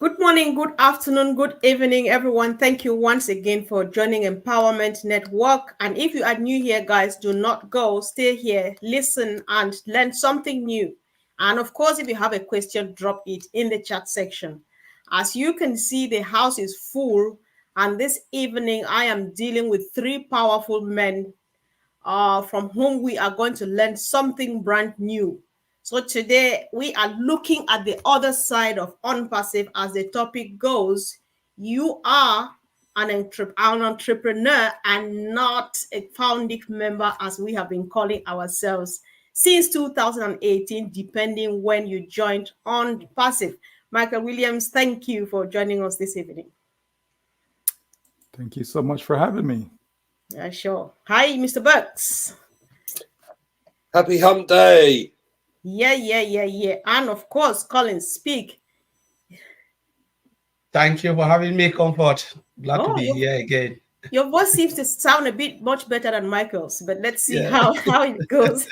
Good morning, good afternoon, good evening, everyone. Thank you once again for joining Empowerment Network. And if you are new here, guys, do not go. Stay here, listen, and learn something new. And of course, if you have a question, drop it in the chat section. As you can see, the house is full. And this evening, I am dealing with three powerful men from whom we are going to learn something brand new. So today we are looking at the other side of unpassive as the topic goes. You are an entrepreneur and not a founding member, as we have been calling ourselves since 2018, depending when you joined on passive. Michael Williams, thank you for joining us this evening. Thank you so much for having me. Yeah, sure. Hi, Mr. Burks. Happy Hump Day. Yeah. And of course, Colin, speak. Thank you for having me, Comfort. Glad to Oh, be here again. your voice seems to sound a bit much better than Michael's, but let's see Yeah. how it goes.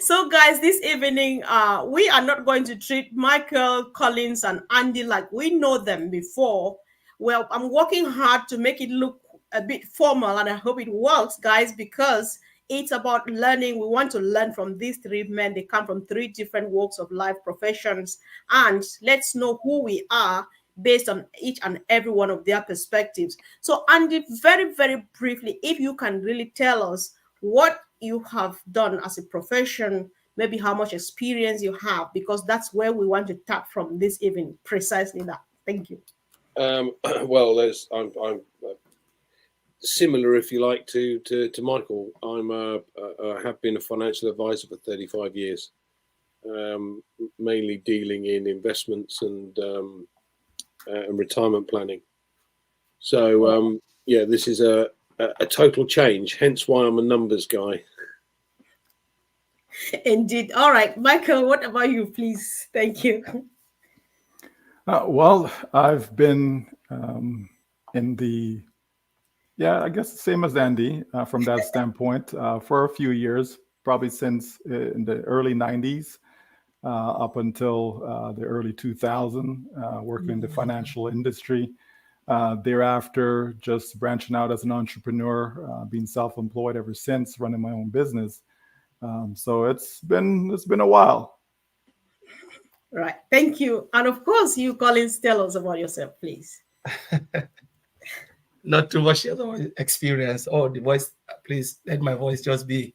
So, guys, this evening, we are not going to treat Michael, Collins, and Andy like we know them before. Well, I'm working hard to make it look a bit formal, and I hope it works, guys, because it's about learning. We want to learn from these three men. They come from three different walks of life, professions, and let's know who we are based on each and every one of their perspectives. So, Andy, very, very briefly, if you can really tell us what you have done as a profession, maybe how much experience you have, because that's where we want to tap from this evening. Precisely that. Thank you. Well, I'm similar, if you like, to Michael. I have been a financial advisor for 35 years, mainly dealing in investments and retirement planning. So this is a total change. Hence why I'm a numbers guy. Indeed. All right, Michael, what about you, please? Thank you. Well, I've been in the, I guess same as Andy from that standpoint for a few years, probably since in the early 90s up until the early 2000, working in the financial industry. Thereafter, just branching out as an entrepreneur, being self-employed ever since, running my own business. So it's been a while. Right. Thank you. And of course, you, Collins, tell us about yourself, please. Not too much experience. Oh, the voice, please let my voice just be.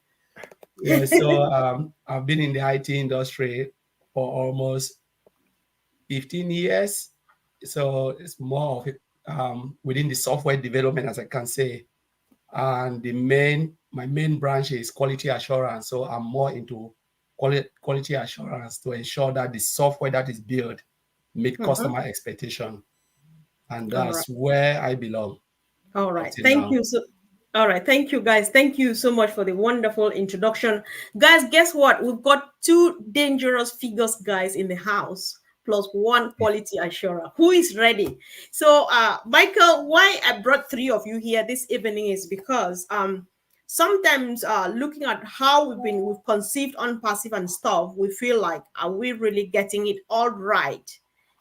Yeah, so I've been in the IT industry for almost 15 years. So it's more of it within the software development, as I can say. And my main branch is quality assurance. So I'm more into quality assurance to ensure that the software that is built meet customer expectation. And that's where I belong. All right. Thank you. All right. Thank you, guys. Thank you so much for the wonderful introduction. Guys, guess what? We've got two dangerous figures, guys, in the house, plus one quality assurer. Who is ready? So, Michael, why I brought three of you here this evening is because sometimes looking at how we've conceived unpassive and stuff, we feel like, are we really getting it all right?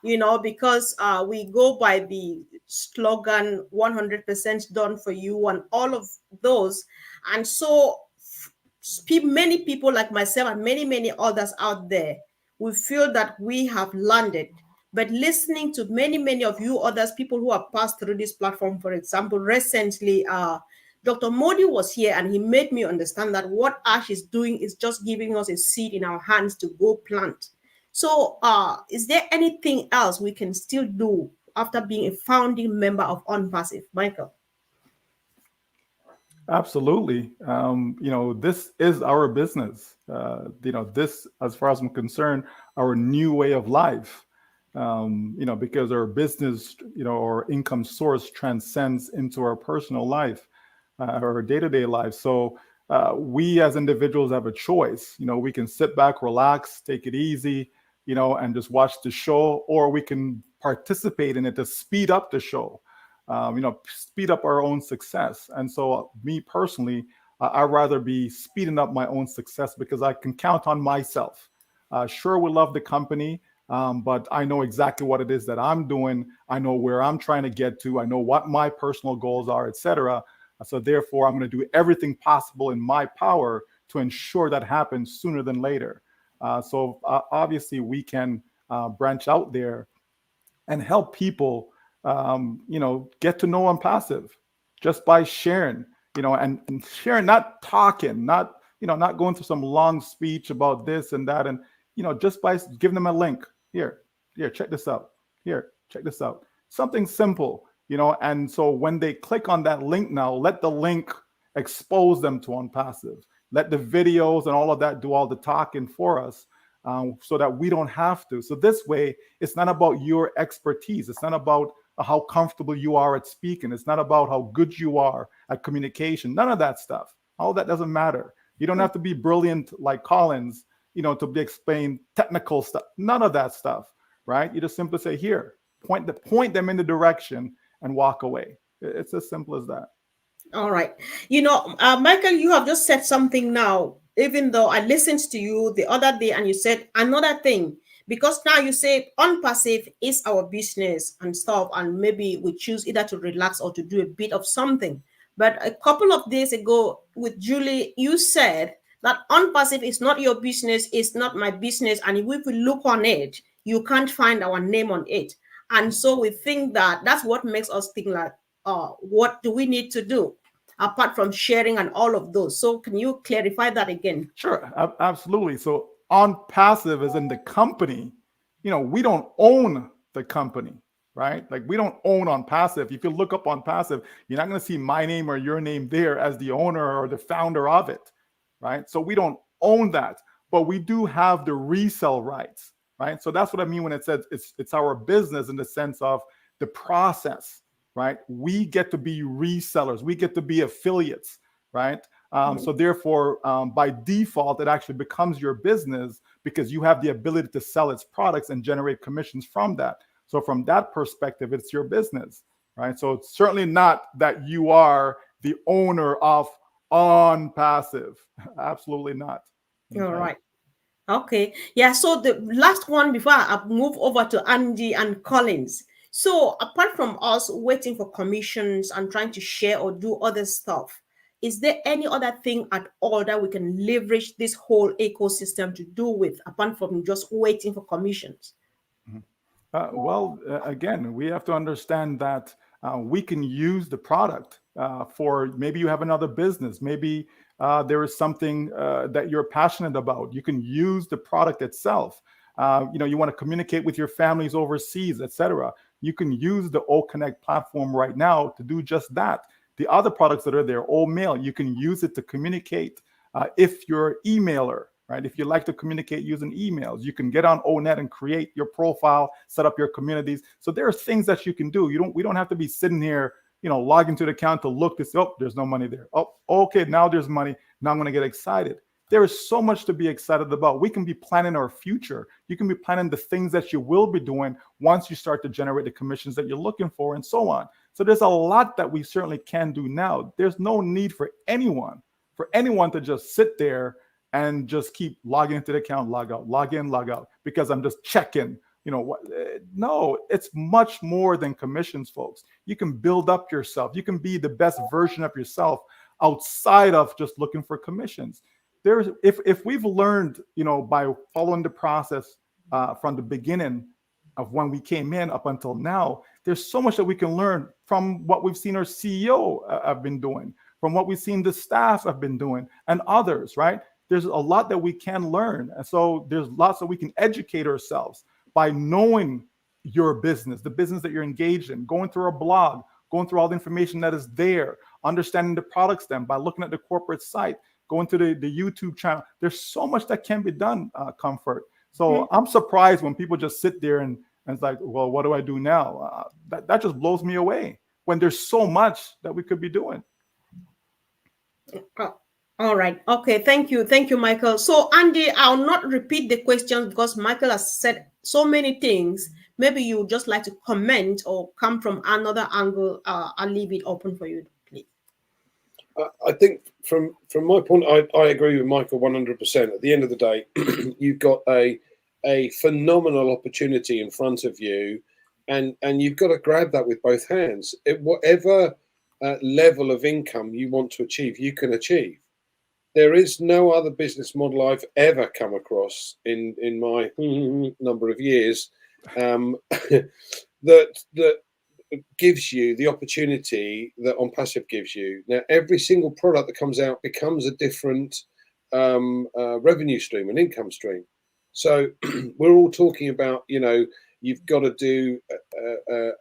Because we go by the slogan 100% done for you and all of those. And so many people like myself and many others out there, we feel that we have landed. But listening to many of you others, people who have passed through this platform, for example, recently, Dr. Modi was here and he made me understand that what Ash is doing is just giving us a seed in our hands to go plant. So is there anything else we can still do after being a founding member of ONPASSIVE? Michael? Absolutely. This is our business. This, as far as I'm concerned, our new way of life. Because our business, our income source transcends into our personal life, our day-to-day life. So we as individuals have a choice. We can sit back, relax, take it easy, and just watch the show, or we can participate in it to speed up the show, speed up our own success. And so me personally, I'd rather be speeding up my own success because I can count on myself. Sure, we love the company. but I know exactly what it is that I'm doing. I know where I'm trying to get to. I know what my personal goals are, etc. So therefore, I'm going to do everything possible in my power to ensure that happens sooner than later. So obviously, we can branch out there and help people, get to know ONPASSIVE just by sharing, and sharing, not talking, not going through some long speech about this and that, and just by giving them a link. Here, check this out. Here, check this out. Something simple, and so when they click on that link now, let the link expose them to ONPASSIVE. Let the videos and all of that do all the talking for us, so that we don't have to. So this way, it's not about your expertise. It's not about how comfortable you are at speaking. It's not about how good you are at communication. None of that stuff. All that doesn't matter. You don't have to be brilliant like Collins, to be explained technical stuff. None of that stuff, right? You just simply say, here, point them in the direction and walk away. It's as simple as that. All right. Michael, you have just said something now, even though I listened to you the other day and you said another thing, because now you say ONPASSIVE is our business and stuff, and maybe we choose either to relax or to do a bit of something. But a couple of days ago with Julie, you said that ONPASSIVE is not your business, it's not my business. And if we look on it, you can't find our name on it. And so we think that that's what makes us think like, what do we need to do apart from sharing and all of those? So can you clarify that again? Sure, absolutely. So ONPASSIVE is in the company. We don't own the company, right? Like, we don't own ONPASSIVE. If you look up ONPASSIVE, you're not going to see my name or your name there as the owner or the founder of it, right? So we don't own that, but we do have the resale rights, right? So that's what I mean when it says it's our business, in the sense of the process, right? We get to be resellers. We get to be affiliates, right? So therefore, by default, it actually becomes your business because you have the ability to sell its products and generate commissions from that. So from that perspective, it's your business, right? So it's certainly not that you are the owner of ONPASSIVE. Absolutely not. Okay. All right. Okay. Yeah. So the last one before I move over to Andy and Collins. So apart from us waiting for commissions and trying to share or do other stuff, is there any other thing at all that we can leverage this whole ecosystem to do with, apart from just waiting for commissions? Again, we have to understand that we can use the product for, maybe you have another business, maybe there is something that you're passionate about. You can use the product itself. You want to communicate with your families overseas, etc. You can use the O-Connect platform right now to do just that. The other products that are there, O-Mail, you can use it to communicate. If you're an emailer, right? If you like to communicate using emails, you can get on ONET and create your profile, set up your communities. So there are things that you can do. We don't have to be sitting here, log into the account to look to see, oh, there's no money there. Oh, okay, now there's money. Now I'm going to get excited. There is so much to be excited about. We can be planning our future. You can be planning the things that you will be doing once you start to generate the commissions that you're looking for, and so on. So there's a lot that we certainly can do now. There's no need for anyone to just sit there and just keep logging into the account, log out, log in, log out, because I'm just checking. No, it's much more than commissions, folks. You can build up yourself. You can be the best version of yourself outside of just looking for commissions. If we've learned, by following the process from the beginning of when we came in up until now, there's so much that we can learn from what we've seen our CEO have been doing, from what we've seen the staff have been doing, and others, right? There's a lot that we can learn. And so there's lots that we can educate ourselves by knowing your business, the business that you're engaged in, going through a blog, going through all the information that is there, understanding the products then by looking at the corporate site, going to the YouTube channel. There's so much that can be done, Comfort. So I'm surprised when people just sit there and it's like, well, what do I do now? That just blows me away when there's so much that we could be doing. All right. Okay. Thank you. Thank you, Michael. So, Andy, I'll not repeat the questions because Michael has said so many things. Maybe you would just like to comment or come from another angle. I'll leave it open for you, please. I think from my point, I agree with Michael 100%. At the end of the day, you've got a a phenomenal opportunity in front of you, and you've got to grab that with both hands. Whatever level of income you want to achieve, you can achieve. There is no other business model I've ever come across in my number of years that gives you the opportunity that ONPASSIVE gives you. Now, every single product that comes out becomes a different revenue stream, an income stream. So we're all talking about, you've got to do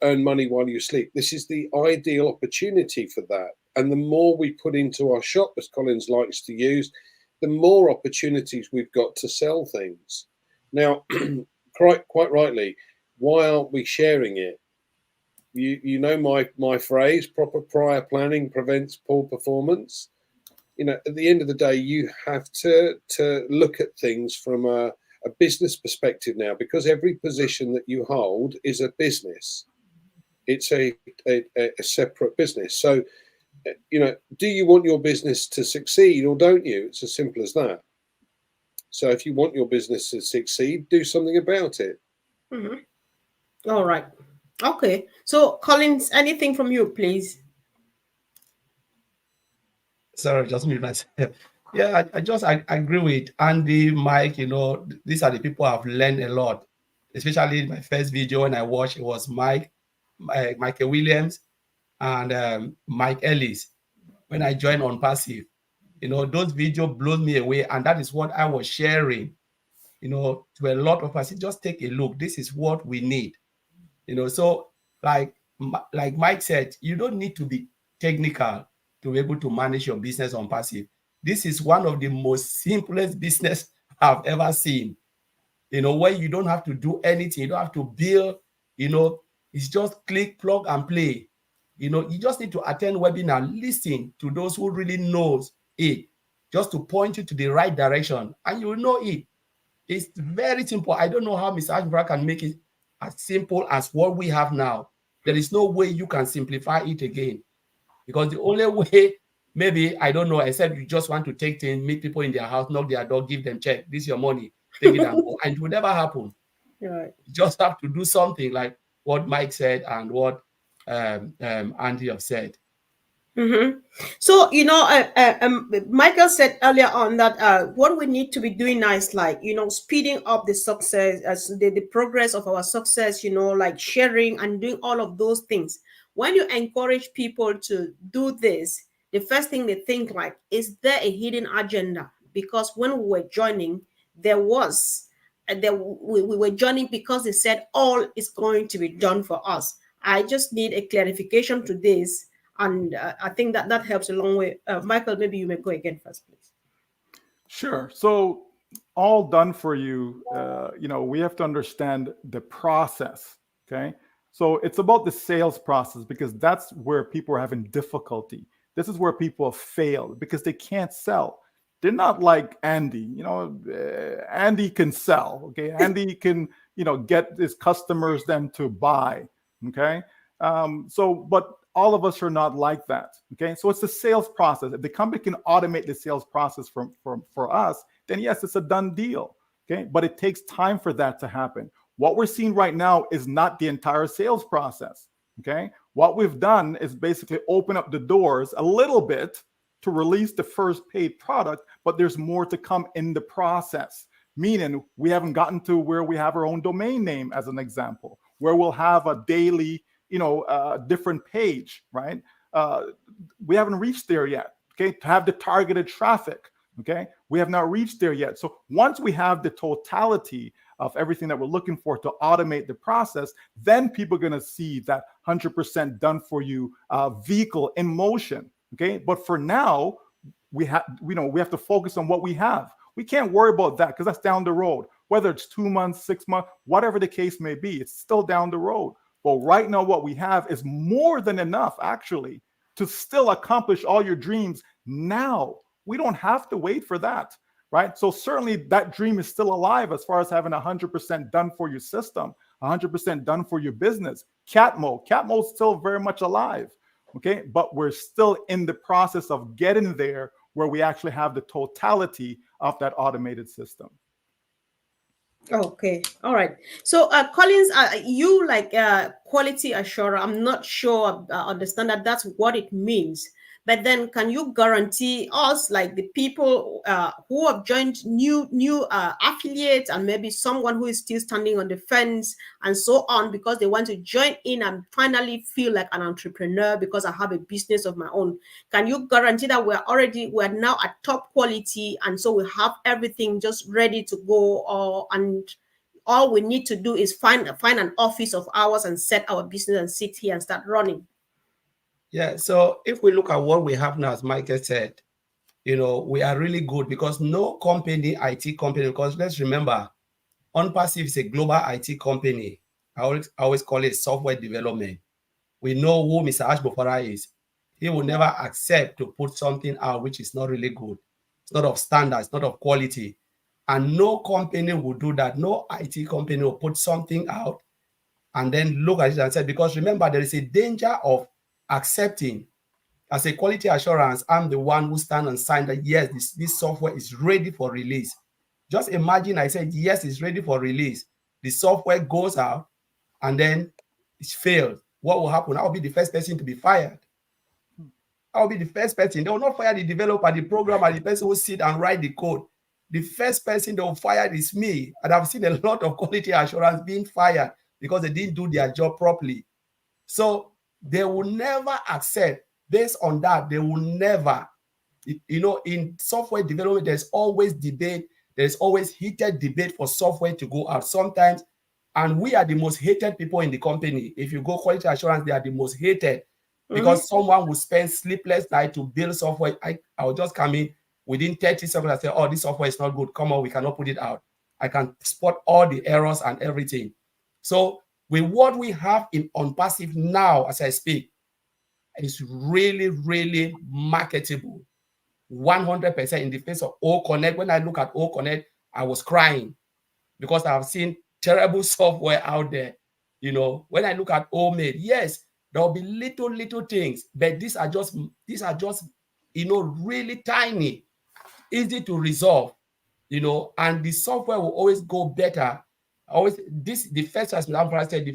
earn money while you sleep. This is the ideal opportunity for that. And the more we put into our shop, as Collins likes to use, the more opportunities we've got to sell things. Now, quite rightly, why aren't we sharing it? You know my phrase, proper prior planning prevents poor performance. At the end of the day, you have to look at things from a business perspective now, because every position that you hold is a business. It's a separate business. So, do you want your business to succeed or don't you? It's as simple as that. So if you want your business to succeed, do something about it. Mm-hmm. All right. Okay. So, Collins, anything from you, please? Sorry, just mute myself. Yeah, I agree with Andy, Mike. These are the people I've learned a lot, especially in my first video when I watched. It was Michael Williams, and Mike Ellis when I joined ONPASSIVE. Those videos blow me away, and that is what I was sharing. To a lot of us, just take a look. This is what we need. So like Mike said, you don't need to be technical to be able to manage your business ONPASSIVE. This is one of the most simplest business I've ever seen. Where you don't have to do anything, you don't have to build. It's just click, plug, and play. You just need to attend webinar, listen to those who really knows it, just to point you to the right direction, and you will know it. It's very simple. I don't know how Mr. Ashbrook can make it as simple as what we have now. There is no way you can simplify it again, because the only way, maybe, I don't know, except you just want to take things, meet people in their house, knock their door, give them check, this is your money, take it and go. And it will never happen. Right. You just have to do something like what Mike said and what Andy have said. Mm-hmm. So, Michael said earlier on that what we need to be doing now is speeding up the success, as the progress of our success, like sharing and doing all of those things. When you encourage people to do this, the first thing they think is there a hidden agenda? Because when we were joining, there was, we were joining because they said all is going to be done for us. I just need a clarification to this. And I think that helps a long way. Michael, maybe you may go again first, please. Sure. So all done for you, we have to understand the process, okay? So it's about the sales process, because that's where people are having difficulty. This is where people have failed because they can't sell. They're not like Andy. Andy can sell, okay? Andy can, get his customers them to buy, okay? But all of us are not like that. Okay, so it's the sales process. If the company can automate the sales process for us, then yes, it's a done deal. Okay, but it takes time for that to happen. What we're seeing right now is not the entire sales process. Okay, what we've done is basically open up the doors a little bit to release the first paid product, but there's more to come in the process. Meaning we haven't gotten to where we have our own domain name, as an example, where we'll have a daily different page, right? We haven't reached there yet, okay? To have the targeted traffic, okay? We have not reached there yet. So once we have the totality of everything that we're looking for to automate the process, then people are gonna see that 100% done for you vehicle in motion, okay? But for now, we have to focus on what we have. We can't worry about that because that's down the road. Whether it's 2 months, 6 months, whatever the case may be, it's still down the road. But right now, what we have is more than enough, actually, to still accomplish all your dreams now. We don't have to wait for that, right? So certainly that dream is still alive as far as having 100% done for your system, 100% done for your business. Cat mode is still very much alive, okay? But we're still in the process of getting there where we actually have the totality of that automated system. Okay, all right. So, Collins, you like quality assurer. I'm not sure understand that that's what it means. But then, can you guarantee us, like the people who have joined new affiliates, and maybe someone who is still standing on the fence and so on, because they want to join in and finally feel like an entrepreneur because I have a business of my own? Can you guarantee that we're now at top quality, and so we have everything just ready to go, or and all we need to do is find an office of ours and set our business and sit here and start running? Yeah. So if we look at what we have now, as Michael said, we are really good because no company, IT company, because let's remember, ONPASSIVE is a global IT company. I always call it software development. We know who Mr. Ash Bofara is. He will never accept to put something out which is not really good. It's not of standards, not of quality. And no company will do that. No IT company will put something out and then look at it and say, because remember, there is a danger of accepting. As a quality assurance, I'm the one who stand and sign that, yes, this software is ready for release. Just imagine I said, yes, it's ready for release. The software goes out and then it's failed. What will happen? I'll be the first person to be fired. I'll be the first person. They will not fire the developer, the programmer, the person who sit and write the code. The first person they will fire is me. And I've seen a lot of quality assurance being fired because they didn't do their job properly. So they will never accept. Based on that, they will never. In software development, there's always debate. There's always heated debate for software to go out sometimes. And we are the most hated people in the company. If you go quality assurance, they are the most hated because someone will spend sleepless night to build software. I will just come in within 30 seconds and say, oh, this software is not good. Come on, we cannot put it out. I can spot all the errors and everything. So with what we have in ONPASSIVE now, as I speak, is really, really marketable. 100% in the face of O Connect. When I look at O Connect, I was crying because I've seen terrible software out there. When I look at OMade, yes, there will be little things, but these are just really tiny, easy to resolve, and the software will always go better. The first, as I said,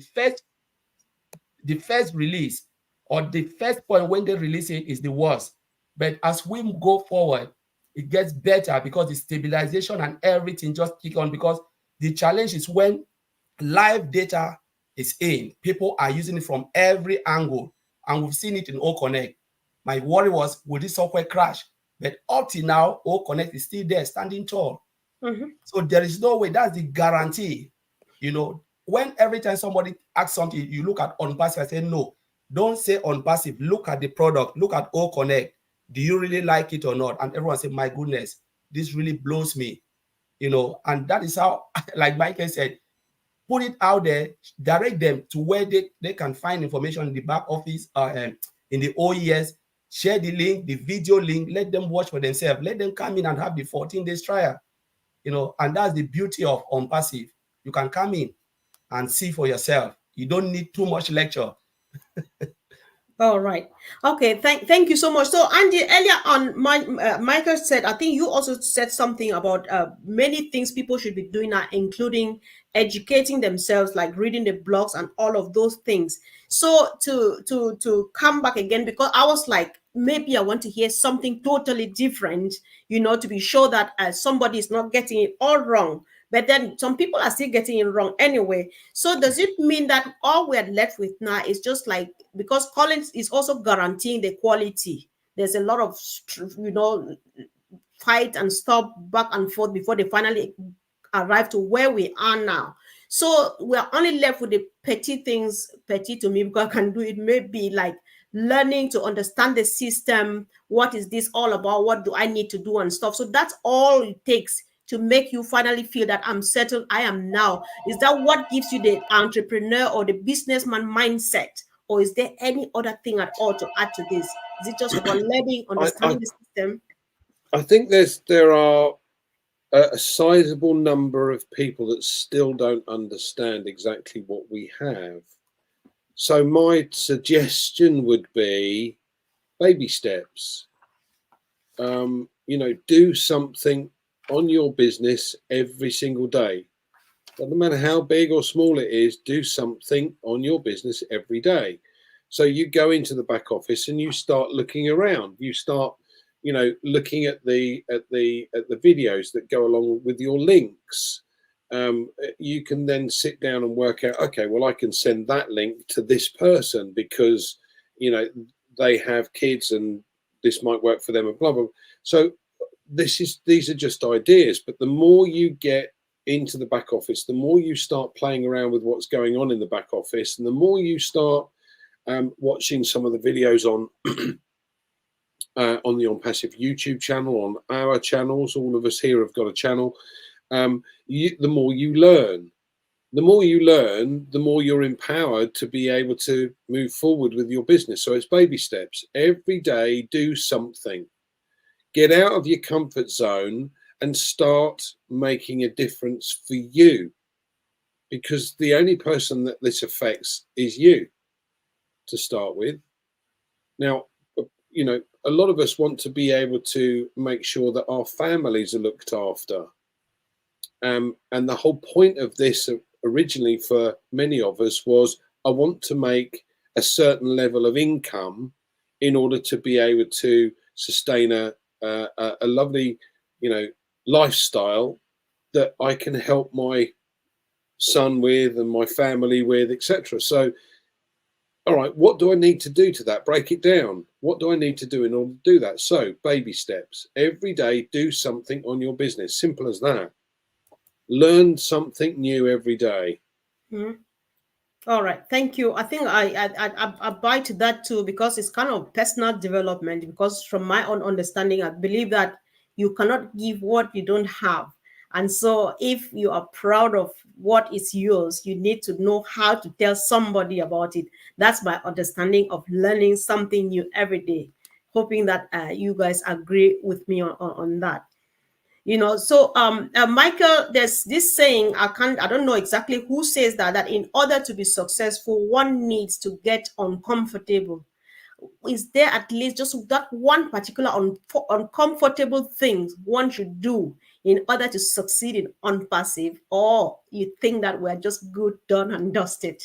the first release or the first point when they release it is the worst. But as we go forward, it gets better because the stabilization and everything just kick on, because the challenge is when live data is in, people are using it from every angle, and we've seen it in O Connect. My worry was, will this software crash? But up till now, O Connect is still there, standing tall. So there is no way. That's the guarantee. When every time somebody asks something, you look at ONPASSIVE and say, no, don't say ONPASSIVE. Look at the product. Look at O Connect. Do you really like it or not? And everyone say, my goodness, this really blows me. And that is how, like Michael said, put it out there, direct them to where they can find information in the back office, in the OES, share the link, the video link, let them watch for themselves, let them come in and have the 14 days trial. And that's the beauty of ONPASSIVE. You can come in and see for yourself. You don't need too much lecture. All right. Okay. Thank you so much. So, Andy, earlier on, Michael said, I think you also said something about many things people should be doing now, including educating themselves, like reading the blogs and all of those things. So, to come back again, because I was like, maybe I want to hear something totally different, to be sure that somebody is not getting it all wrong. But then some people are still getting it wrong anyway. So does it mean that all we're left with now is just like, because Collins is also guaranteeing the quality, there's a lot of, fight and stop back and forth before they finally arrive to where we are now. So we're only left with the petty things, petty to me, because I can do it, maybe like learning to understand the system. What is this all about? What do I need to do and stuff? So that's all it takes to make you finally feel that I'm settled, I am now. Is that what gives you the entrepreneur or the businessman mindset? Or is there any other thing at all to add to this? Is it just about learning, understanding the system? I think there are a sizable number of people that still don't understand exactly what we have. So my suggestion would be baby steps. Do something on your business every single day. Doesn't matter how big or small it is, do something on your business every day. So you go into the back office and you start looking around. You start, looking at the videos that go along with your links. You can then sit down and work out, okay, well, I can send that link to this person because, they have kids and this might work for them and blah, blah. So these are just ideas, but the more you get into the back office, the more you start playing around with what's going on in the back office, and the more you start watching some of the videos on the ONPASSIVE YouTube channel, on our channels, all of us here have got a channel, the more you learn. The more you learn, the more you're empowered to be able to move forward with your business. So it's baby steps. Every day, do something. Get out of your comfort zone and start making a difference for you, because the only person that this affects is you to start with. Now, a lot of us want to be able to make sure that our families are looked after. And the whole point of this originally for many of us was, I want to make a certain level of income in order to be able to sustain a lovely, lifestyle that I can help my son with and my family with, etc. So, all right, what do I need to do to that? Break it down. What do I need to do in order to do that? So, baby steps. Every day, do something on your business. Simple as that. Learn something new every day. Mm-hmm. All right, thank you. I think I buy to that too, because it's kind of personal development. Because from my own understanding, I believe that you cannot give what you don't have. And so if you are proud of what is yours, you need to know how to tell somebody about it. That's my understanding of learning something new every day. Hoping that you guys agree with me on that. So Michael, there's this saying, I don't know exactly who says that in order to be successful, one needs to get uncomfortable. Is there at least just that one particular uncomfortable thing one should do in order to succeed in ONPASSIVE, or you think that we're just good, done and dusted?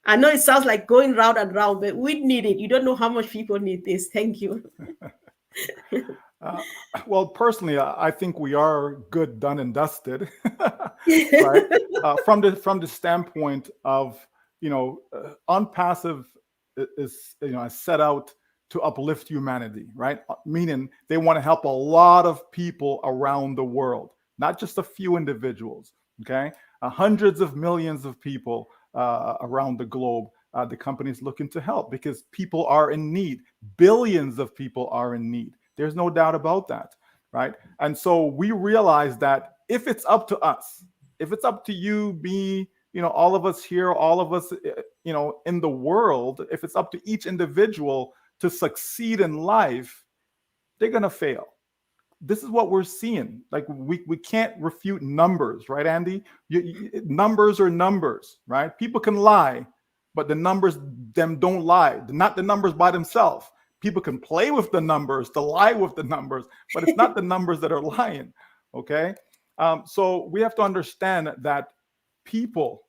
I know it sounds like going round and round, but we need it. You don't know how much people need this. Thank you. Well, personally, I think we are good, done, and dusted, right? From the standpoint of, ONPASSIVE is set out to uplift humanity, right? Meaning they want to help a lot of people around the world, not just a few individuals. Okay, hundreds of millions of people around the globe. The company is looking to help because people are in need. Billions of people are in need. There's no doubt about that, right? And so we realize that if it's up to us, if it's up to you, me, all of us here, all of us, in the world, if it's up to each individual to succeed in life, they're going to fail. This is what we're seeing. Like we can't refute numbers, right, Andy? Numbers are numbers, right? People can lie, but the numbers them don't lie. Not the numbers by themselves. People can play with the numbers, to lie with the numbers, but it's not the numbers that are lying. Okay, so we have to understand that people,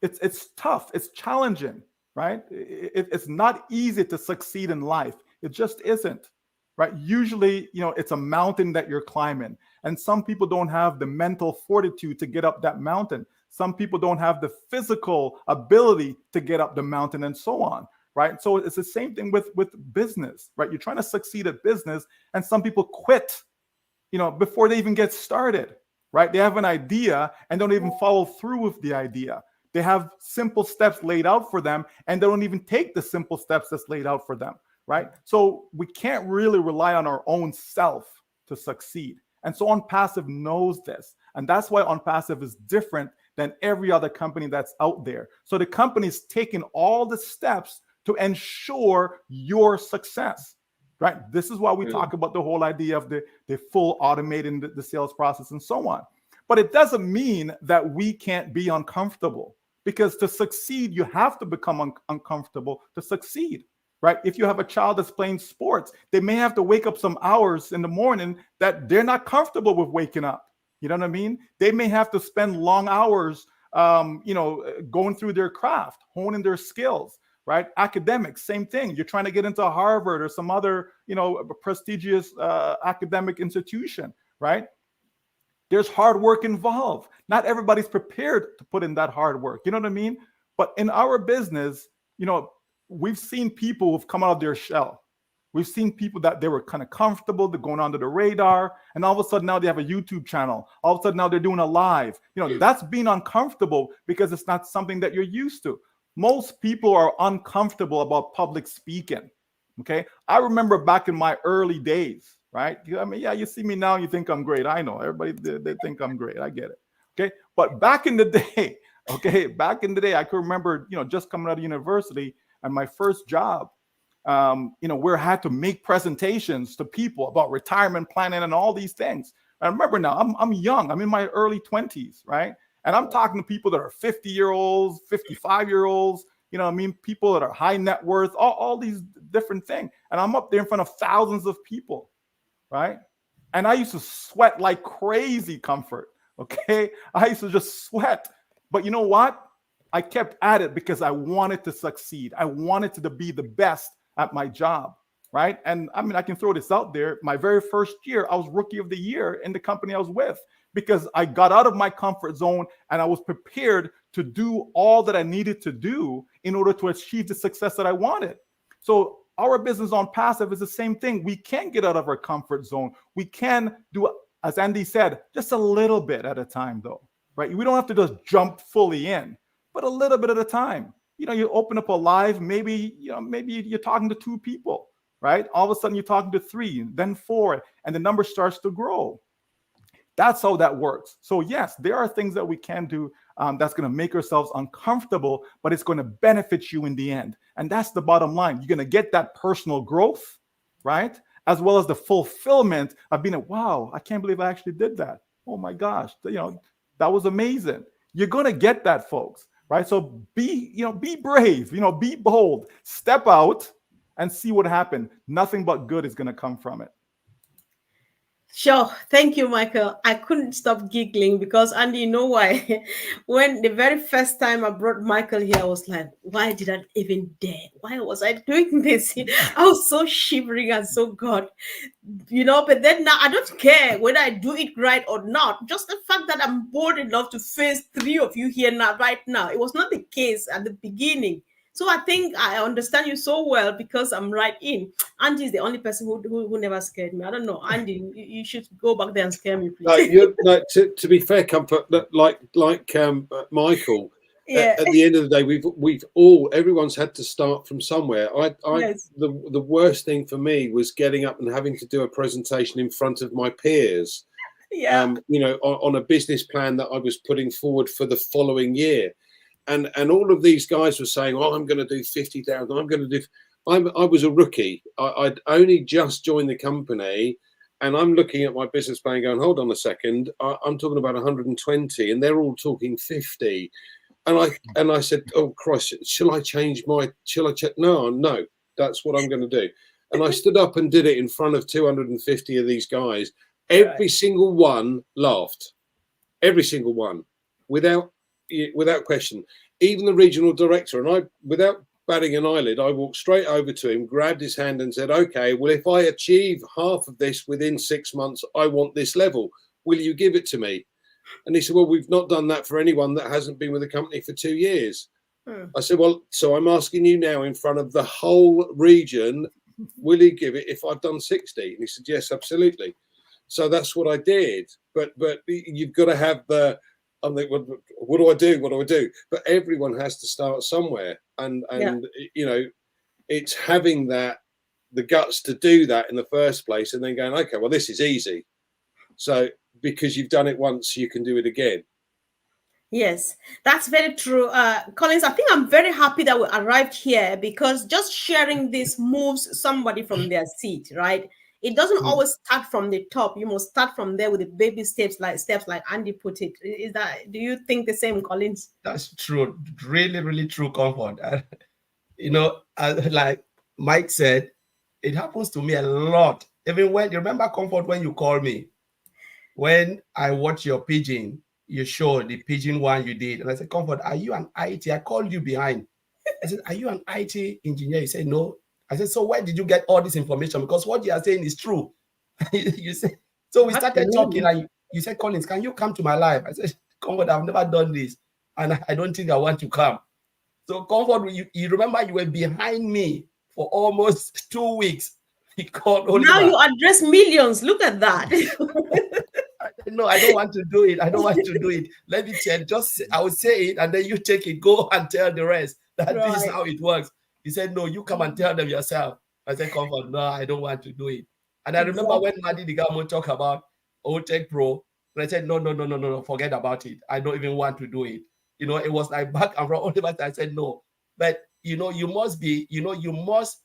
it's tough, it's challenging, right? It's not easy to succeed in life. It just isn't, right? Usually, it's a mountain that you're climbing, and some people don't have the mental fortitude to get up that mountain. Some people don't have the physical ability to get up the mountain, and so on. Right. So it's the same thing with business, right? You're trying to succeed at business, and some people quit, before they even get started, right? They have an idea and don't even follow through with the idea. They have simple steps laid out for them, and they don't even take the simple steps that's laid out for them, right? So we can't really rely on our own self to succeed. And so ONPASSIVE knows this. And that's why ONPASSIVE is different than every other company that's out there. So the company's taking all the steps to ensure your success, right? This is why we talk about the whole idea of the full automating the sales process and so on. But it doesn't mean that we can't be uncomfortable, because to succeed, you have to become uncomfortable to succeed, right? If you have a child that's playing sports, they may have to wake up some hours in the morning that they're not comfortable with waking up. You know what I mean? They may have to spend long hours, going through their craft, honing their skills, right? Academics, same thing. You're trying to get into Harvard or some other, prestigious academic institution, right? There's hard work involved. Not everybody's prepared to put in that hard work. You know what I mean? But in our business, we've seen people who've come out of their shell. We've seen people that they were kind of comfortable, they're going under the radar, and all of a sudden now they have a YouTube channel. All of a sudden now they're doing a live. That's being uncomfortable because it's not something that you're used to. Most people are uncomfortable about public speaking. Okay. I remember back in my early days, right? I mean, yeah, you see me now, you think I'm great. I know everybody, they think I'm great. I get it. Okay. But back in the day, I could remember, just coming out of university and my first job, where I had to make presentations to people about retirement planning and all these things. I remember now, I'm young, I'm in my early 20s, right? And I'm talking to people that are 50-year-olds, 55-year-olds, people that are high net worth, all these different things. And I'm up there in front of thousands of people, right? And I used to sweat like crazy, Comfort, okay? I used to just sweat. But you know what? I kept at it because I wanted to succeed. I wanted to be the best at my job, right? And I mean, I can throw this out there. My very first year, I was Rookie of the Year in the company I was with because I got out of my comfort zone and I was prepared to do all that I needed to do in order to achieve the success that I wanted. So our business ONPASSIVE is the same thing. We can get out of our comfort zone. We can do, as Andy said, just a little bit at a time though, right? We don't have to just jump fully in, but a little bit at a time. You open up a live, maybe you're talking to 2 people, right? All of a sudden you're talking to 3, then 4, and the number starts to grow. That's how that works. So yes, there are things that we can do that's going to make ourselves uncomfortable, but it's going to benefit you in the end. And that's the bottom line. You're going to get that personal growth, right? As well as the fulfillment of being wow, I can't believe I actually did that. Oh my gosh, that was amazing. You're going to get that, folks. Right. So be brave, be bold, step out and see what happened. Nothing but good is going to come from it. Sure. Thank you, Michael. I couldn't stop giggling because, Andy, you know why? When the very first time I brought Michael here, I was like, why did I even dare? Why was I doing this? I was so shivering and so God, but then now I don't care whether I do it right or not. Just the fact that I'm bold enough to face 3 of you here now, right now. It was not the case at the beginning. So I think I understand you so well because I'm right in. Andy is the only person who never scared me. I don't know, Andy. You should go back there and scare me, please. To be fair, Comfort, like Michael. Yeah. At the end of the day, everyone's had to start from somewhere. Yes. The worst thing for me was getting up and having to do a presentation in front of my peers. Yeah. On a business plan that I was putting forward for the following year. And all of these guys were saying, "Oh, I'm going to do 50,000. I'm going to do." I was a rookie. I'd only just joined the company, and I'm looking at my business plan, going, "Hold on a second. I'm talking about 120, and they're all talking 50." And I said, "Oh Christ, shall I change my? Shall I check? No, that's what I'm going to do." And I stood up and did it in front of 250 of these guys. Every single one laughed. Every single one, without question. Even the regional director, and I, without batting an eyelid, I walked straight over to him, grabbed his hand and said, "Okay, well, if I achieve half of this within 6 months, I want this level. Will you give it to me?" And he said, "Well, we've not done that for anyone that hasn't been with the company for 2 years." I said, "Well, so I'm asking you now in front of the whole region, will you give it if I've done 60? And he said, "Yes, absolutely." So that's what I did. But you've got to have the, I'm like, what do I do? What do I do? But everyone has to start somewhere. And it's having the guts to do that in the first place and then going, okay, well, this is easy. So because you've done it once, you can do it again. Yes, that's very true. Collins, I think I'm very happy that we arrived here because just sharing this moves somebody from their seat, right? It doesn't always start from the top. You must start from there with the baby steps like Andy put it. Do you think the same, Collins? That's true. Really, really true, Comfort. Like Mike said, it happens to me a lot. Even when you remember, Comfort, when you call me, when I watched your pigeon, you showed the pigeon one you did. And I said, Comfort, are you an IT? I called you behind. I said, are you an IT engineer? He said, no. I said, so where did you get all this information? Because what you are saying is true. You said, so we started talking, and you said, Collins, can you come to my live? I said, Comfort, I've never done this, and I don't think I want to come. So Comfort, you remember you were behind me for almost 2 weeks. He called Oliver. Now you address millions. Look at that. No, I don't want to do it. I don't want to do it. Let me tell. I will say it, and then you take it. Go and tell the rest that this is how it works. He said, no, you come and tell them yourself. I said, Comfort, no, I don't want to do it. And I remember when Madi Digamo talked about OTech Pro, and I said, no, forget about it. I don't even want to do it. It was like back and forth. I said, no. But, you must be, you must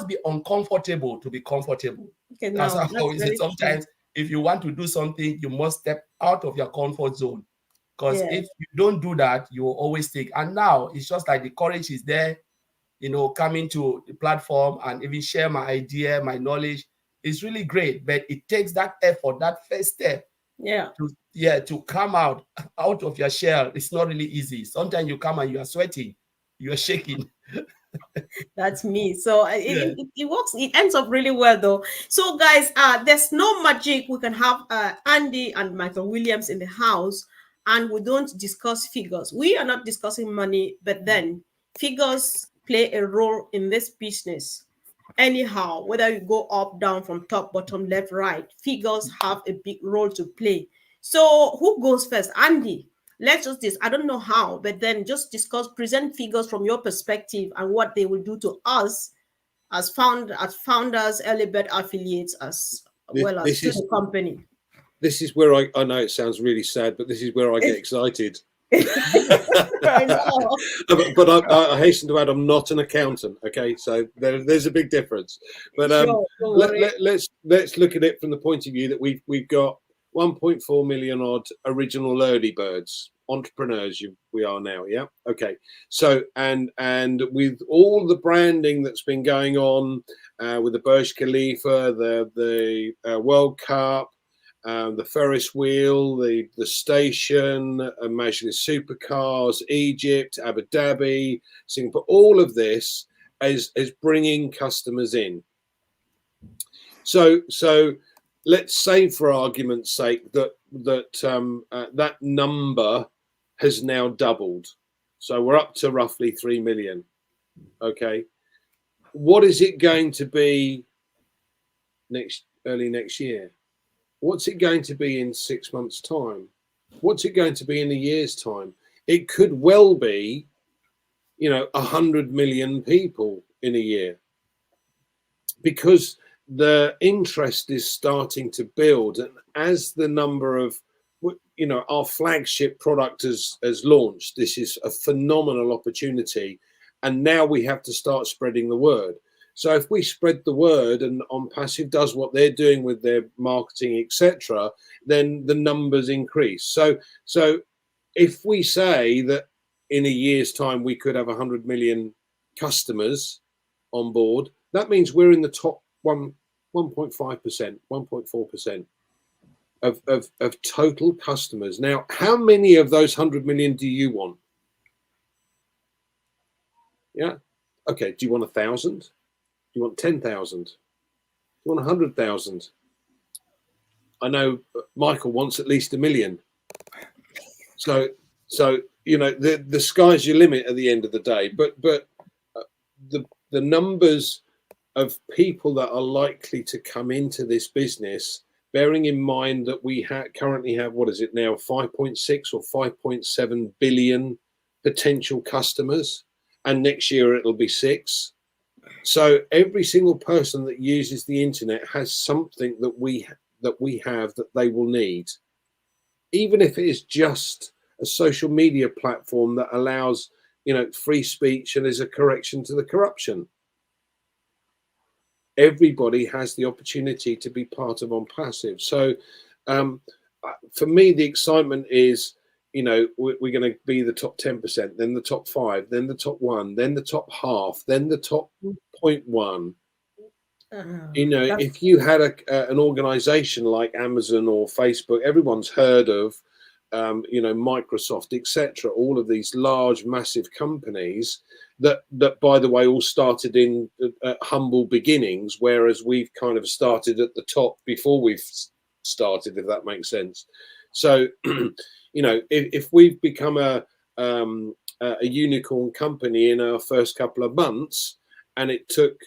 be uncomfortable to be comfortable. Okay, that's how it is. Sometimes if you want to do something, you must step out of your comfort zone. Because if you don't do that, you will always take. And now it's just like the courage is there, coming to the platform and even share my idea, my knowledge. It's really great. But it takes that effort, that first step. To come out of your shell. It's not really easy. Sometimes you come and you are sweating, you are shaking. That's me. So it works. It ends up really well, though. So, guys, there's no magic. We can have Andy and Michael Williams in the house, and we don't discuss figures. We are not discussing money, but then figures play a role in this business. Anyhow, whether you go up, down, from top, bottom, left, right, figures have a big role to play. So, who goes first? Andy. Let's just this. I don't know how, but then just present figures from your perspective and what they will do to us as founders, early bird affiliates, as well as to the company. This is where I know it sounds really sad, but this is where I get excited. I know. But I hasten to add, I'm not an accountant. Okay, so there's a big difference. But let's look at it from the point of view that we've got 1.4 million odd original early birds, entrepreneurs we are now. Yeah. Okay. So, and with all the branding that's been going on with the Burj Khalifa, the World Cup, the Ferris wheel, the station, Majlis Supercars, Egypt, Abu Dhabi, Singapore, all of this is bringing customers in. So let's say, for argument's sake, that number has now doubled. So we're up to roughly 3 million. Okay. What is it going to be early next year? What's it going to be in 6 months' time? What's it going to be in a year's time? It could well be, 100 million people in a year, because the interest is starting to build. And as the number of, our flagship product has launched, this is a phenomenal opportunity. And now we have to start spreading the word. So if we spread the word and ONPASSIVE does what they're doing with their marketing, etc., then the numbers increase. So if we say that in a year's time we could have 100 million customers on board, that means we're in the top 1.5%, 1.4% of total customers. Now, how many of those 100 million do you want? Yeah. Okay. Do you want 1,000? Do you want 10,000? Do you want 100,000? I know Michael wants at least 1 million. So the sky's your limit at the end of the day. But the numbers of people that are likely to come into this business, bearing in mind that we currently have, what is it now, 5.6 or 5.7 billion potential customers, and next year it'll be 6. So every single person that uses the internet has something that we have that they will need, even if it is just a social media platform that allows free speech and is a correction to the corruption. Everybody has the opportunity to be part of ONPASSIVE. So for me, the excitement is, we're going to be the top 10%, then the top 5, then the top 1, then the top half, then the top 0.1. You know, That's if you had an organization like Amazon or Facebook, everyone's heard of, you know, Microsoft, etc. All of these large, massive companies that, by the way, all started in humble beginnings, whereas we've kind of started at the top before we've started, if that makes sense. So, you know, if we've become a unicorn company in our first couple of months, and it took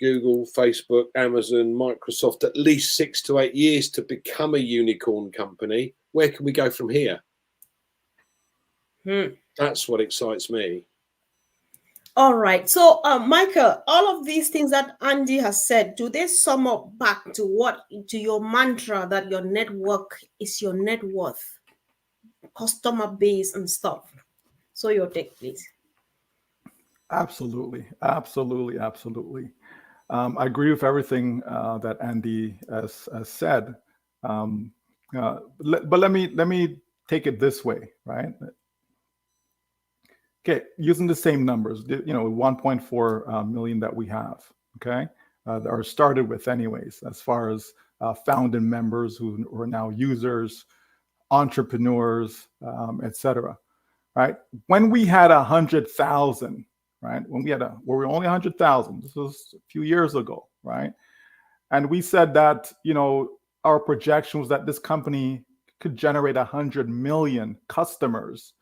Google, Facebook, Amazon, Microsoft at least 6 to 8 years to become a unicorn company, where can we go from here? That's what excites me. all right. So, Michael, all of these things that Andy has said, do they sum up back to your mantra that your network is your net worth, customer base, and stuff? So, your take, please. Absolutely, absolutely, absolutely. I agree with everything that Andy has said. But let me take it this way, right? Okay, using the same numbers, you know, 1.4 million that we have, okay, or started with anyways, as far as founding members who are now users, entrepreneurs, etc. Right? When we had 100,000, right? When we were only 100,000. This was a few years ago, right? And we said that, you know, our projection was that this company could generate 100 million customers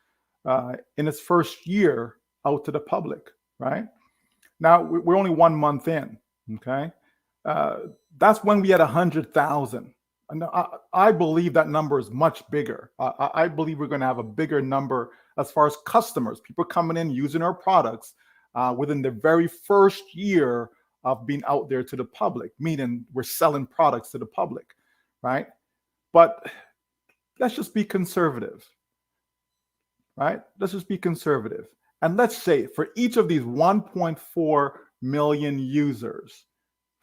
in its first year out to the public, right? Now we're only 1 month in, okay? That's when we had 100,000. And I believe that number is much bigger. I believe we're going to have a bigger number as far as customers, people coming in using our products within the very first year of being out there to the public, meaning we're selling products to the public, right? But let's just be conservative, right? Let's just be conservative. And let's say for each of these 1.4 million users,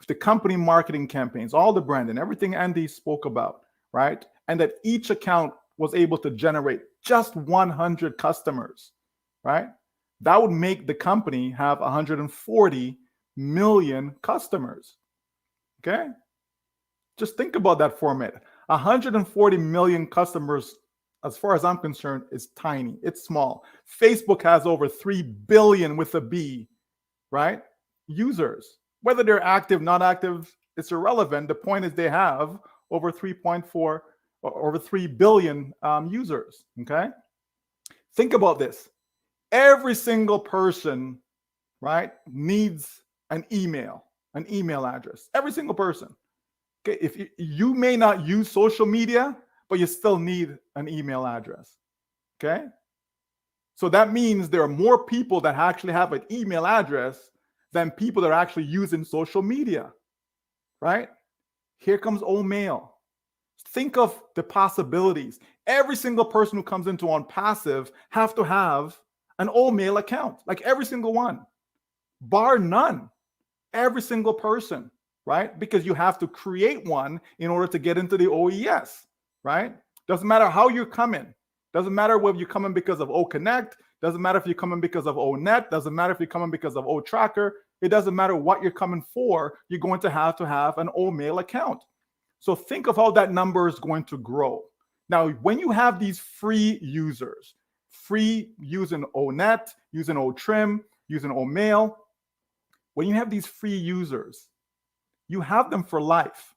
the company marketing campaigns, all the branding, everything Andy spoke about, right? And that each account was able to generate just 100 customers, right? That would make the company have 140 million customers, okay? Just think about that for a minute. 140 million customers, as far as I'm concerned, is tiny. It's small. Facebook has over 3 billion with a B, right? Users. Whether they're active, not active, it's irrelevant. The point is they have over 3.4 or over 3 billion users, okay? Think about this. Every single person, right, needs an email address. Every single person. Okay, if you may not use social media, but you still need an email address, okay? So that means there are more people that actually have an email address than people that are actually using social media, right? Here comes old mail. Think of the possibilities. Every single person who comes into ONPASSIVE have to have an old mail account, like every single one, bar none. Every single person, right? Because you have to create one in order to get into the OES, right? Doesn't matter how you're coming. Doesn't matter whether you're coming because of OConnect. Doesn't matter if you're coming because of ONet. Doesn't matter if you're coming because of OTracker. It doesn't matter what you're coming for. You're going to have an old mail account. So think of how that number is going to grow. Now, when you have these free users, free using ONet, using OTrim, using OMail, when you have these free users, you have them for life.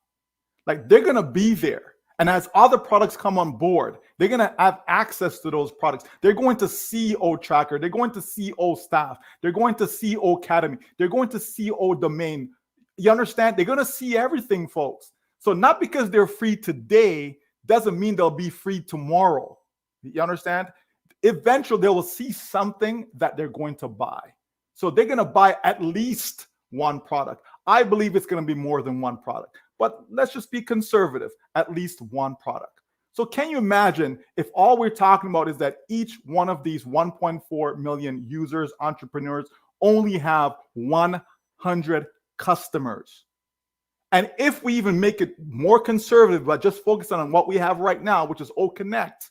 Like they're going to be there. And as other products come on board, they're going to have access to those products. They're going to see OTracker. They're going to see OStaff. They're going to see OAcademy. They're going to see ODomain. You understand? They're going to see everything, folks. So not because they're free today doesn't mean they'll be free tomorrow. You understand? Eventually, they will see something that they're going to buy. So they're going to buy at least one product. I believe it's going to be more than one product. But let's just be conservative, at least one product. So can you imagine if all we're talking about is that each one of these 1.4 million users, entrepreneurs, only have 100 customers? And if we even make it more conservative, but just focus on what we have right now, which is OConnect,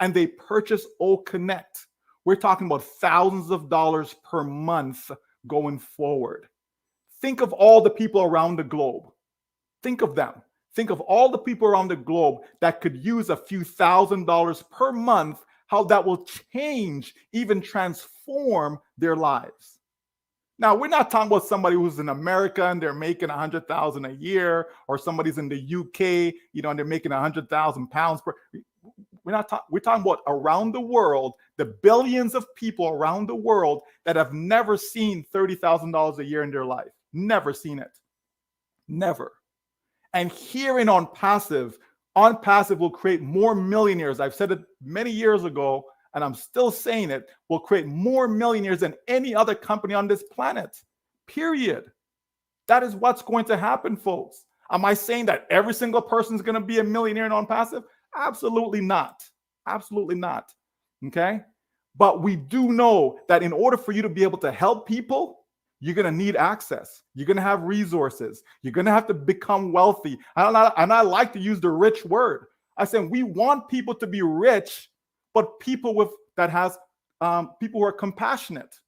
and they purchase OConnect, we're talking about thousands of dollars per month going forward. Think of all the people around the globe. Think of them. Think of all the people around the globe that could use a few $1,000s per month, how that will change, even transform their lives. Now, we're not talking about somebody who's in America and they're making 100,000 a year, or somebody's in the UK, and they're making 100,000 pounds per. We're talking about around the world, the billions of people around the world that have never seen $30,000 a year in their life. Never seen it. Never. And hearing ONPASSIVE will create more millionaires. I've said it many years ago, and I'm still saying it, will create more millionaires than any other company on this planet. Period. That is what's going to happen, folks. Am I saying that every single person is going to be a millionaire in ONPASSIVE? Absolutely not. Absolutely not. Okay? But we do know that in order for you to be able to help people, you're going to need access. You're going to have resources. You're going to have to become wealthy. And I like to use the rich word. I said we want people to be rich, but people who are compassionate.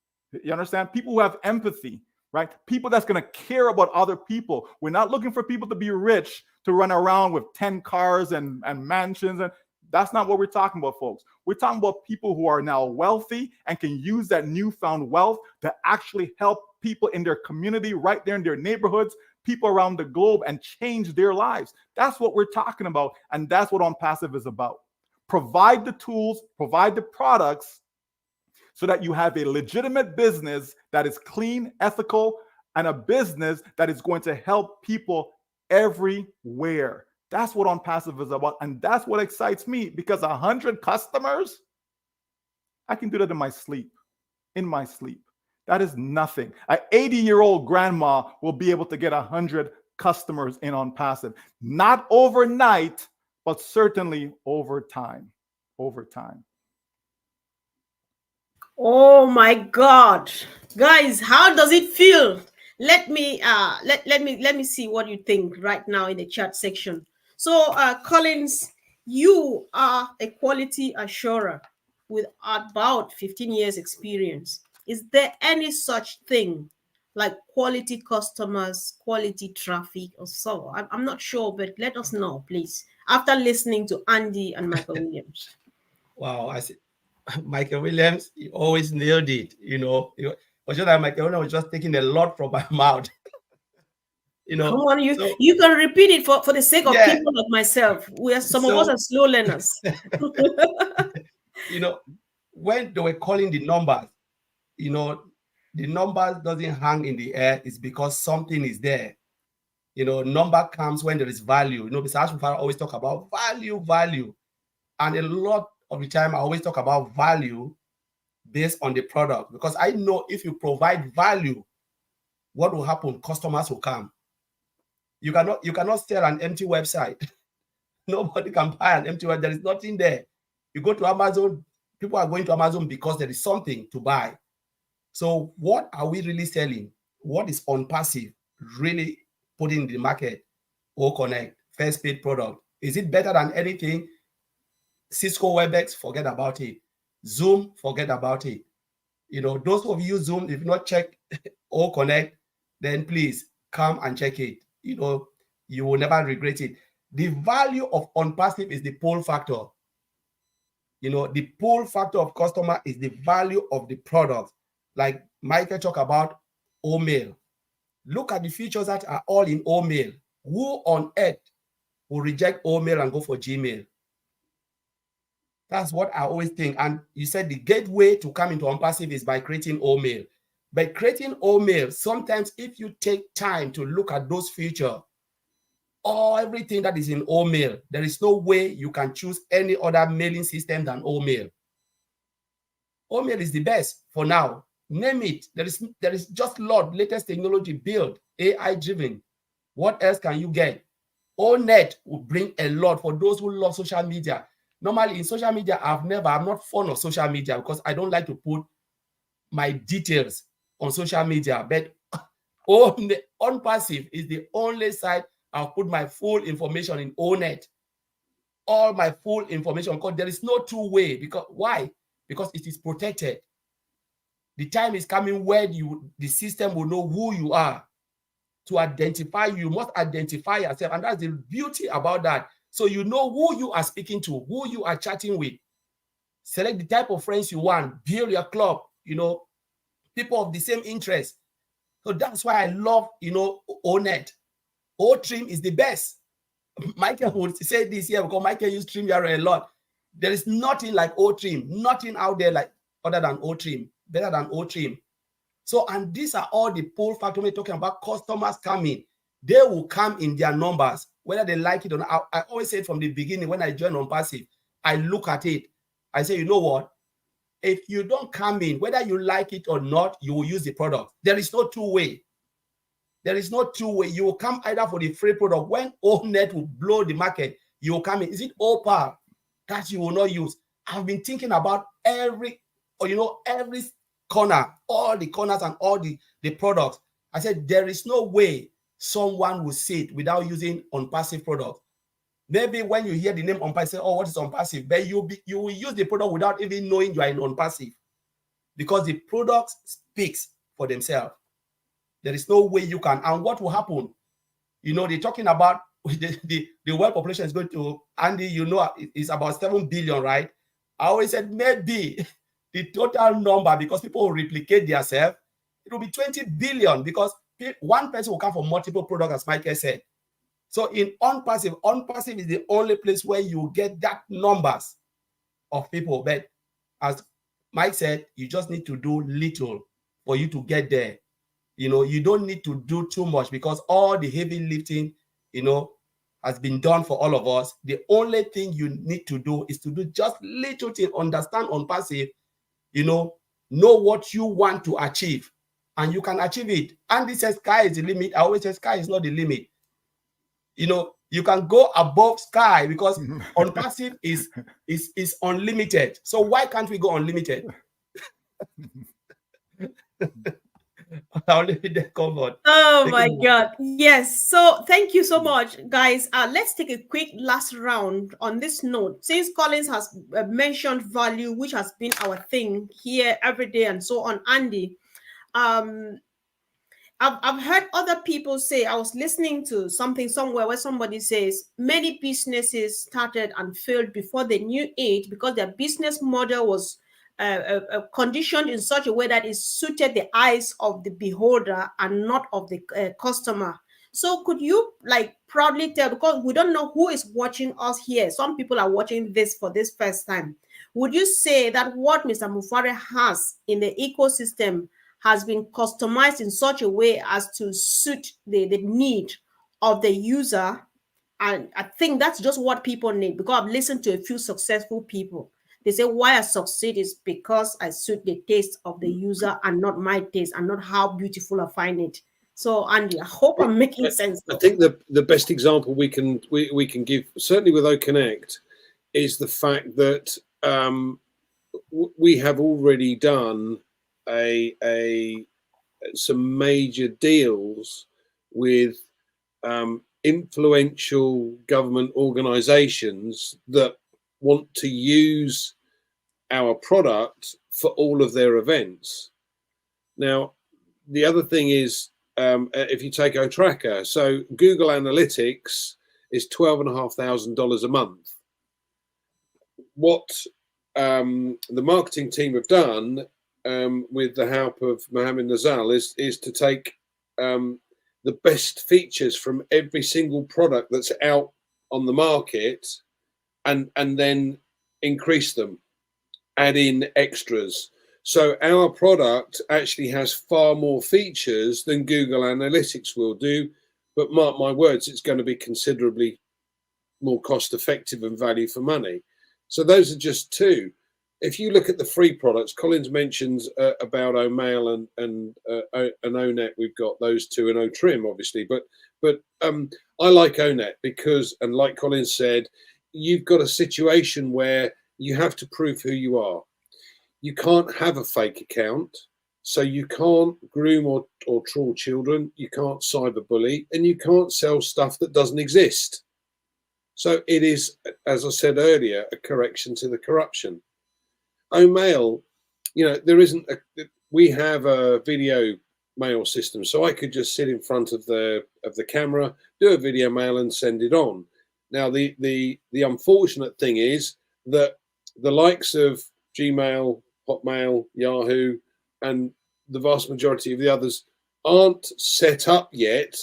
You understand? People who have empathy, right? People that's going to care about other people. We're not looking for people to be rich, to run around with 10 cars and mansions. And that's not what we're talking about, folks. We're talking about people who are now wealthy and can use that newfound wealth to actually help people in their community, right there in their neighborhoods, people around the globe, and change their lives. That's what we're talking about. And that's what ONPASSIVE is about. Provide the tools, provide the products so that you have a legitimate business that is clean, ethical, and a business that is going to help people everywhere. That's what ONPASSIVE is about. And that's what excites me, because 100 customers, I can do that in my sleep. That is nothing. An 80-year-old grandma will be able to get 100 customers in ONPASSIVE. Not overnight, but certainly over time. Oh my God, guys, how does it feel? Let me let me see what you think right now in the chat section. So, Collins, you are a quality assurer with about 15 years experience. Is there any such thing like quality customers, quality traffic, or so? I'm not sure, but let us know, please, after listening to Andy and Michael Williams. Wow, I see. Michael Williams, he always nailed it. Was just that Michael Williams was just taking a lot from my mouth. Come on, you can repeat it for the sake of people like myself. Some of us are slow learners. When they were calling the numbers, the numbers doesn't hang in the air. It's because something is there. Number comes when there is value. Besides, I always talk about value. And a lot of the time, I always talk about value based on the product, because I know if you provide value, what will happen? Customers will come. You cannot sell an empty website. Nobody can buy an empty website. There is nothing there. You go to Amazon, people are going to Amazon because there is something to buy. So what are we really selling? What is ONPASSIVE really putting in the market? OConnect, first paid product. Is it better than anything? Cisco WebEx, forget about it. Zoom, forget about it. Those of you Zoom, if you not check OConnect, then please come and check it. You will never regret it. The value of ONPASSIVE is the pull factor. The pull factor of customer is the value of the product. Like Michael talked about OMail. Look at the features that are all in OMail. Who on earth will reject OMail and go for Gmail? That's what I always think. And you said the gateway to come into ONPASSIVE is by creating OMail. By creating OMail, sometimes if you take time to look at those features, or everything that is in OMail, there is no way you can choose any other mailing system than OMail. OMail is the best for now. Name it. There is just latest technology built, AI driven. What else can you get? ONet will bring a lot for those who love social media. Normally in social media, I'm not fond of social media because I don't like to put my details on social media. But ONPASSIVE is the only site I'll put my full information in ONet. All my full information, because there is no two-way. Why? Because it is protected. The time is coming where the system will know who you are. to identify you. You must identify yourself, and that's the beauty about that. So you know who you are speaking to, who you are chatting with. Select the type of friends you want. Build your club. You know, people of the same interest. So that's why I love, you know, ONET. O-Trim is the best. Michael would say this here because Michael used TrimYarrow a lot. There is nothing like O-Trim, nothing out there like other than O-Trim, better than O-Trim. So, and these are all the pull factor we're talking about. Customers coming, they will come in their numbers, whether they like it or not. I always say from the beginning when I join ONPASSIVE, I look at it. I say, you know what? If you don't come in, whether you like it or not, you will use the product. There is no two-way. There is no two-way. You will come either for the free product. When ONET will blow the market, you will come in. Is it OPAL that you will not use? I've been thinking about every corner, all the corners and all the products. I said, there is no way someone will sit without using ONPASSIVE product. Maybe when you hear the name ONPASSIVE, say, oh, what is ONPASSIVE? But you will use the product without even knowing you are in ONPASSIVE, because the product speaks for themselves. There is no way you can. And what will happen? You know, they're talking about the world population is going to, Andy, you know, it's about 7 billion, right? I always said maybe the total number, because people will replicate themselves, it will be 20 billion, because one person will come for multiple products, as Michael said. So in ONPASSIVE is the only place where you get that numbers of people. But as Mike said, you just need to do little for you to get there. You know, you don't need to do too much, because all the heavy lifting, you know, has been done for all of us. The only thing you need to do is to do just little thing, understand ONPASSIVE, you know what you want to achieve, and you can achieve it. And this says sky is the limit. I always say sky is not the limit. You know, you can go above sky, because ONPASSIVE is unlimited. So why can't we go unlimited? I'll leave it there covered. Oh my God. Yes. So thank you so much, guys. Let's take a quick last round on this note. Since Collins has mentioned value, which has been our thing here every day and so on, Andy, I've heard other people say, I was listening to something somewhere where somebody says many businesses started and failed before they knew it, because their business model was conditioned in such a way that it suited the eyes of the beholder and not of the customer. So could you proudly tell, because we don't know who is watching us here, some people are watching this for this first time, would you say that what Mr. Mufare has in the ecosystem has been customized in such a way as to suit the need of the user? And I think that's just what people need, because I've listened to a few successful people. They say, why I succeed is because I suit the taste of the user and not my taste, and not how beautiful I find it. So, Andy, I hope I'm making sense. I think the best example we can give, certainly with OConnect, is the fact that we have already done some major deals with influential government organizations that want to use our product for all of their events. Now, the other thing is, if you take OTracker, so Google Analytics is $12,500 a month. What the marketing team have done, with the help of Mohammed Nazal, is to take the best features from every single product that's out on the market, and then increase them, add in extras. So our product actually has far more features than Google Analytics will do, but mark my words, it's going to be considerably more cost effective and value for money. So those are just two. If you look at the free products, Collins mentions about Omail and ONET. We've got those two, and O-Trim, obviously. But I like ONET because, and like Collins said, you've got a situation where you have to prove who you are. You can't have a fake account, so you can't groom or troll children. You can't cyberbully, and you can't sell stuff that doesn't exist. So it is, as I said earlier, a correction to the corruption. Omail, there isn't we have a video mail system. So I could just sit in front of the camera, do a video mail, and send it on. Now the unfortunate thing is that the likes of Gmail, Hotmail, Yahoo, and the vast majority of the others aren't set up yet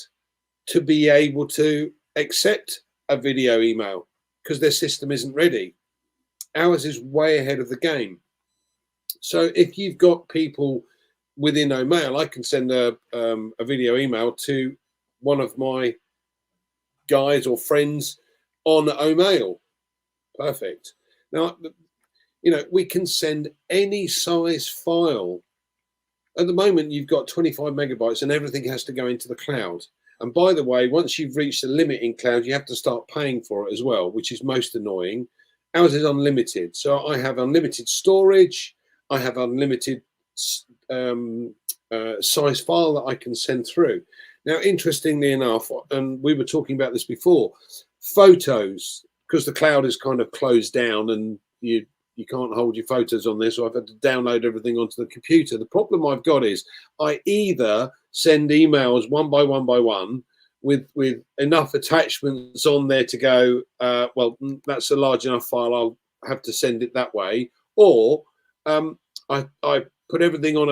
to be able to accept a video email because their system isn't ready. Ours is way ahead of the game. So if you've got people within OMail, I can send a video email to one of my guys or friends on OMail. Perfect. Now, you know, we can send any size file. At the moment, you've got 25 megabytes and everything has to go into the cloud. And by the way, once you've reached the limit in cloud, you have to start paying for it as well, which is most annoying. Ours is unlimited. So I have unlimited storage. I have unlimited size file that I can send through. Now, interestingly enough, and we were talking about this before, photos, because the cloud is kind of closed down and you can't hold your photos on this, so I've had to download everything onto the computer. The problem I've got is I either send emails one by one with enough attachments on there to go, well, that's a large enough file, I'll have to send it that way, or I put everything on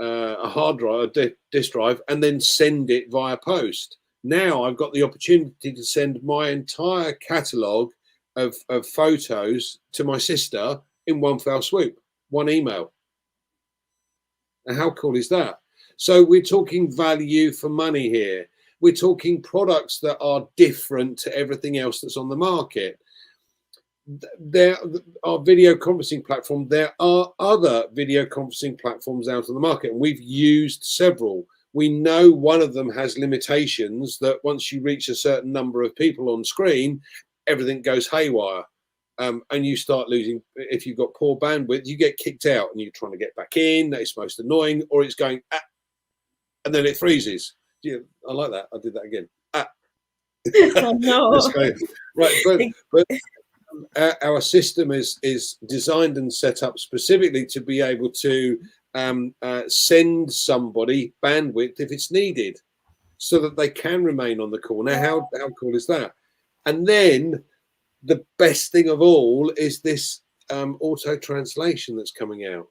a hard drive, a disk drive, and then send it via post. Now I've got the opportunity to send my entire catalogue of photos to my sister in one fell swoop, one email. And how cool is that? So we're talking value for money here. We're talking products that are different to everything else that's on the market. There are video conferencing platform. There are other video conferencing platforms out on the market, and we've used several. We know one of them has limitations that once you reach a certain number of people on screen, everything goes haywire, and you start losing. If you've got poor bandwidth, you get kicked out, and you're trying to get back in. That's most annoying, or it's going, and then it freezes. Yeah, I like that. I did that again. Oh, no. Right, but our system is designed and set up specifically to be able to send somebody bandwidth if it's needed, so that they can remain on the call. Now, how cool is that? And then the best thing of all is this auto translation that's coming out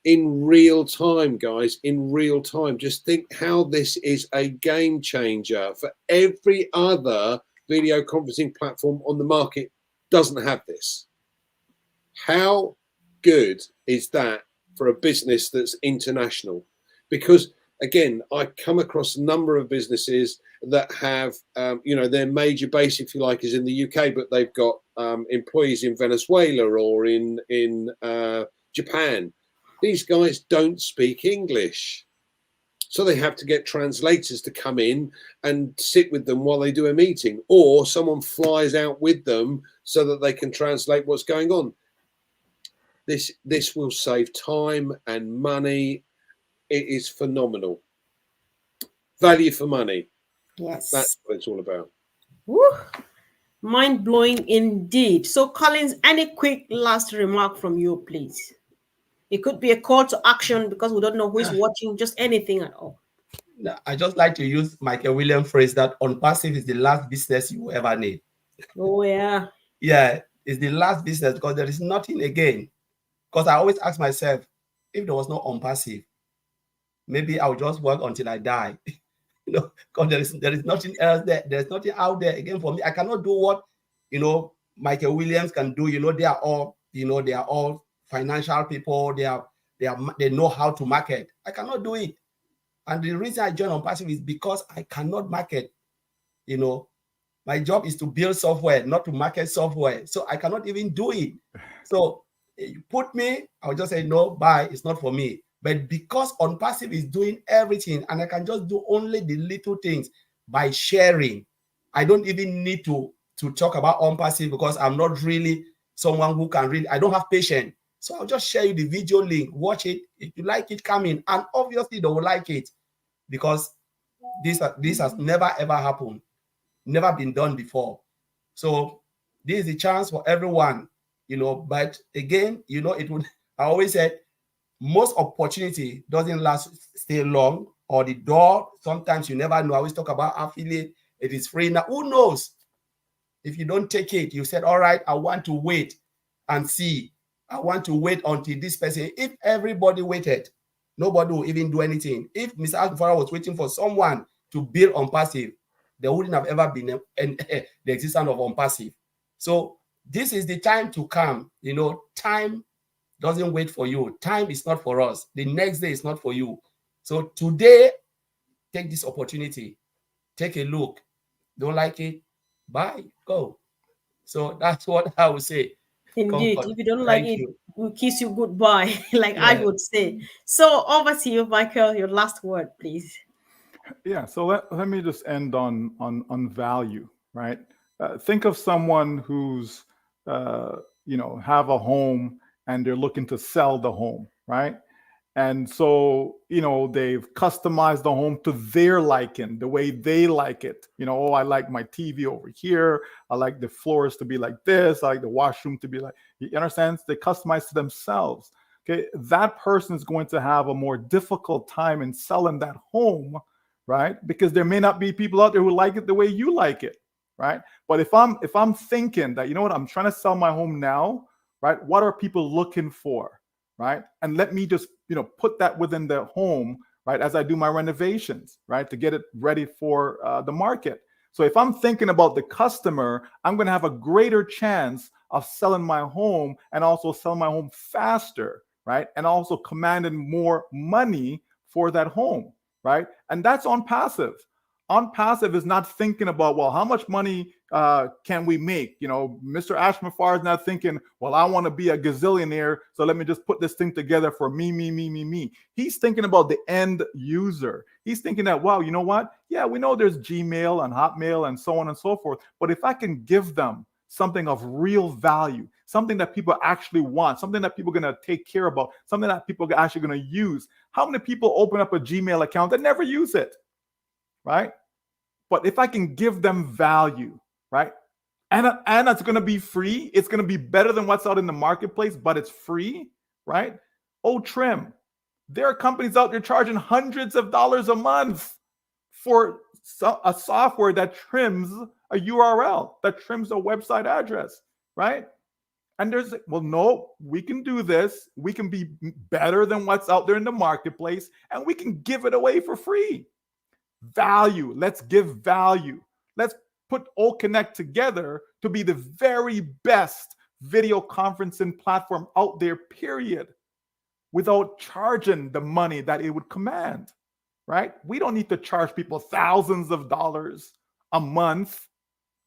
in real time, guys, in real time. Just think how this is a game changer for every other video conferencing platform on the market. Doesn't have this. How good is that for a business that's international? Because again, I come across a number of businesses that have, their major base, if you like, is in the UK, but they've got employees in Venezuela or in Japan. These guys don't speak English. So they have to get translators to come in and sit with them while they do a meeting, or someone flies out with them so that they can translate what's going on. This will save time and money. It is phenomenal. Value for money. Yes. That's what it's all about. Woo. Mind-blowing indeed. So, Collins, any quick last remark from you, please? It could be a call to action because we don't know who is watching, just anything at all. I just like to use Michael Williams' phrase that ONPASSIVE is the last business you will ever need. Oh, yeah. Yeah, it's the last business because there is nothing again. Because I always ask myself, if there was no ONPASSIVE, maybe I would just work until I die. Because there is nothing else there. There's nothing out there again for me. I cannot do what, Michael Williams can do. They are all financial people. They know how to market. I cannot do it. And the reason I joined ONPASSIVE is because I cannot market. My job is to build software, not to market software. So I cannot even do it. So you put me, I'll just say, no, bye, it's not for me. But because ONPASSIVE is doing everything and I can just do only the little things by sharing, I don't even need to talk about ONPASSIVE because I'm not really someone who can read. I don't have patience. So I'll just share you the video link, watch it. If you like it, come in. And obviously they will like it because this has never, ever happened. Never been done before. So this is a chance for everyone, but again, it would, I always said, most opportunity doesn't stay long, or the door, sometimes you never know. I always talk about affiliate. It is free. Now, who knows? If you don't take it, you said, all right, I want to wait and see. I want to wait until this person. If everybody waited, nobody will even do anything. If Mr. Alfara was waiting for someone to build ONPASSIVE, there wouldn't have ever been the existence of ONPASSIVE. So this is the time to come. You know, time doesn't wait for you. Time is not for us. The next day is not for you. So today, take this opportunity. Take a look. Don't like it? Bye. Go. So that's what I would say. Indeed. Comfort. If you don't like Thank it, you. we'll kiss you goodbye, like I Yeah. would say. So over to you, Michael. Your last word, please. Yeah, so let me just end on value, right? Think of someone who's have a home and they're looking to sell the home, right? And so, they've customized the home to their liking, the way they like it. Oh, I like my TV over here. I like the floors to be like this. I like the washroom to be like, you understand? They customize to themselves. Okay. That person is going to have a more difficult time in selling that home, right? Because there may not be people out there who like it the way you like it, right? But if I'm thinking that, I'm trying to sell my home now, right? What are people looking for? Right. And let me just, put that within the home, right, as I do my renovations, right, to get it ready for the market. So if I'm thinking about the customer, I'm going to have a greater chance of selling my home and also selling my home faster, right, and also commanding more money for that home, right? And that's on passive. On passive is not thinking about, well, how much money can we make? Mr. Ashmafar is not thinking, well, I want to be a gazillionaire, so let me just put this thing together for me, me, me, me, me. He's thinking about the end user. He's thinking that, wow, you know what? Yeah, we know there's Gmail and Hotmail and so on and so forth, but if I can give them something of real value, something that people actually want, something that people are going to take care about, something that people are actually going to use. How many people open up a Gmail account that never use it? Right? But if I can give them value, right? And it's going to be free. It's going to be better than what's out in the marketplace, but it's free, right? Oh, Trim. There are companies out there charging hundreds of dollars a month for a software that trims a URL, that trims a website address, right? And well, no, we can do this. We can be better than what's out there in the marketplace, and we can give it away for free. Value. Let's give value. Let's put OConnect together to be the very best video conferencing platform out there, period, without charging the money that it would command, right? We don't need to charge people thousands of dollars a month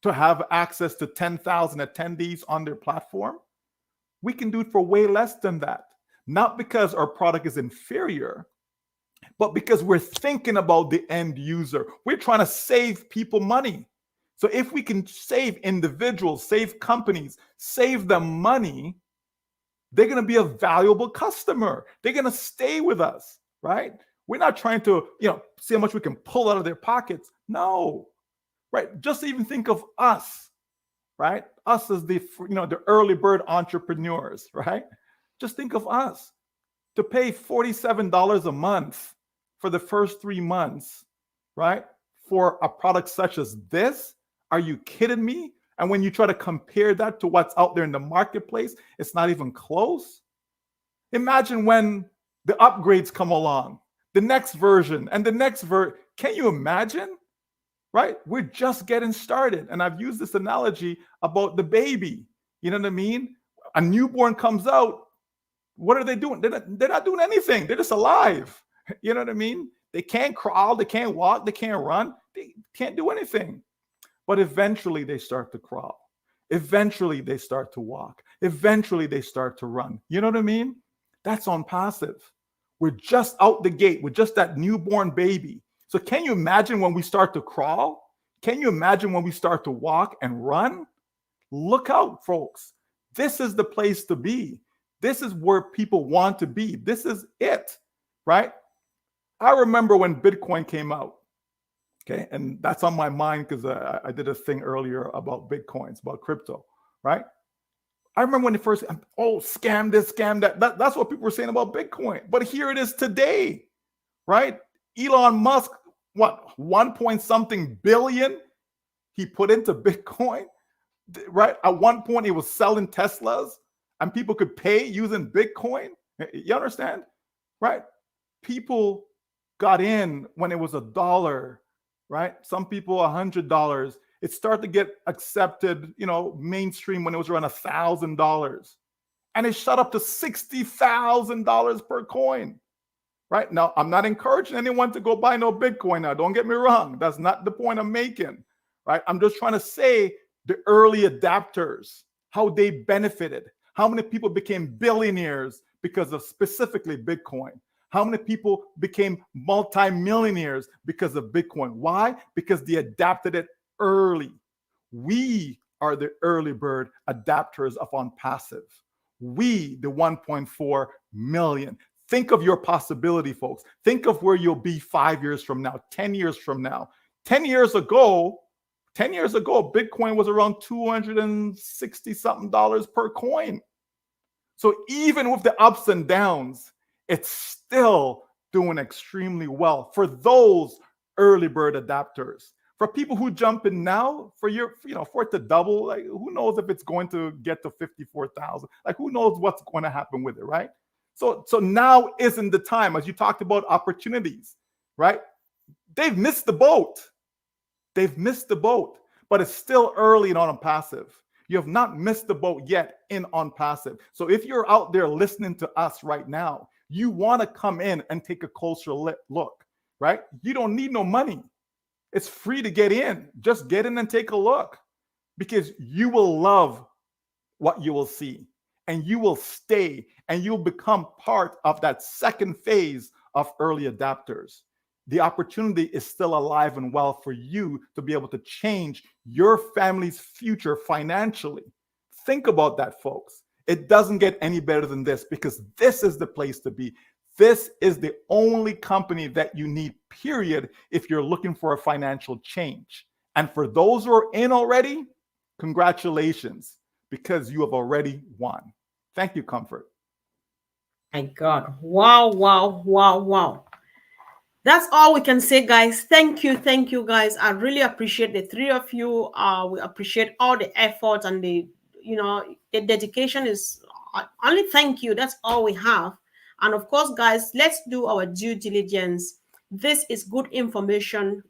to have access to 10,000 attendees on their platform. We can do it for way less than that. Not because our product is inferior, but because we're thinking about the end user. We're trying to save people money. So if we can save individuals, save companies, save them money, they're going to be a valuable customer. They're going to stay with us, right? We're not trying to, see how much we can pull out of their pockets. No, right? Just even think of us, right? Us as the early bird entrepreneurs, right? Just think of us. To pay $47 a month for the first 3 months, right? For a product such as this, are you kidding me? And when you try to compare that to what's out there in the marketplace, it's not even close. Imagine when the upgrades come along, the next version and the next version. Can you imagine? Right? We're just getting started. And I've used this analogy about the baby. You know what I mean? A newborn comes out. What are they doing? They're not doing anything. They're just alive. You know what I mean? They can't crawl. They can't walk. They can't run. They can't do anything. But eventually they start to crawl. Eventually they start to walk. Eventually they start to run. You know what I mean? That's on passive. We're just out the gate. We're just that newborn baby. So can you imagine when we start to crawl? Can you imagine when we start to walk and run? Look out, folks. This is the place to be. This is where people want to be. This is it, right? I remember when Bitcoin came out, okay? And that's on my mind because I did a thing earlier about Bitcoins, about crypto, right? I remember when they first, oh, scam this, scam that. That's what people were saying about Bitcoin. But here it is today, right? Elon Musk, what, 1 point something billion he put into Bitcoin, right? At one point, he was selling Teslas and people could pay using Bitcoin. You understand, right? People got in when it was $1, right? Some people $100. It started to get accepted, mainstream when it was around $1,000, and it shot up to $60,000 per coin. Right now, I'm not encouraging anyone to go buy no Bitcoin. Now, don't get me wrong. That's not the point I'm making. Right? I'm just trying to say the early adapters, how they benefited, how many people became billionaires because of specifically Bitcoin. How many people became multimillionaires because of Bitcoin? Why? Because they adapted it early. We are the early bird adapters of ONPASSIVE. We, the 1.4 million. Think of your possibility, folks. Think of where you'll be 5 years from now, 10 years from now. 10 years ago, Bitcoin was around $260 something per coin. So even with the ups and downs, it's still doing extremely well for those early bird adapters. For people who jump in now, for it to double, like who knows if it's going to get to 54,000? Like who knows what's going to happen with it, right? So now isn't the time, as you talked about opportunities, right? They've missed the boat. But it's still early in ONPASSIVE. You have not missed the boat yet in ONPASSIVE. So if you're out there listening to us right now, you want to come in and take a closer look, right? You don't need no money. It's free to get in. Just get in and take a look, because you will love what you will see, and you will stay, and you'll become part of that second phase of early adapters. The opportunity is still alive and well for you to be able to change your family's future financially. Think about that, folks. It doesn't get any better than this, because this is the place to be. This is the only company that you need, period, if you're looking for a financial change. And for those who are in already, congratulations, because you have already won. Thank you, Comfort. My God. Wow, wow, wow, wow. That's all we can say, guys. Thank you, guys. I really appreciate the three of you. We appreciate all the effort and the dedication. Is only thank you. That's all we have. And of course, guys, let's do our due diligence. This is good information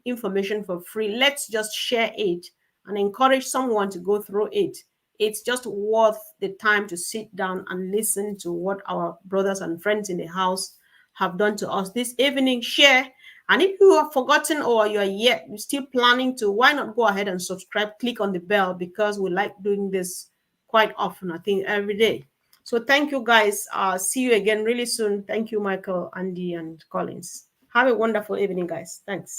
for free. Let's just share it and encourage someone to go through it. It's just worth the time to sit down and listen to what our brothers and friends in the house have done to us this evening. Share. And if you have forgotten or you're still planning to, why not go ahead and subscribe, click on the bell, because we like doing this quite often, I think every day. So thank you, guys. See you again really soon. Thank you, Michael, Andy, and Collins. Have a wonderful evening, guys. Thanks.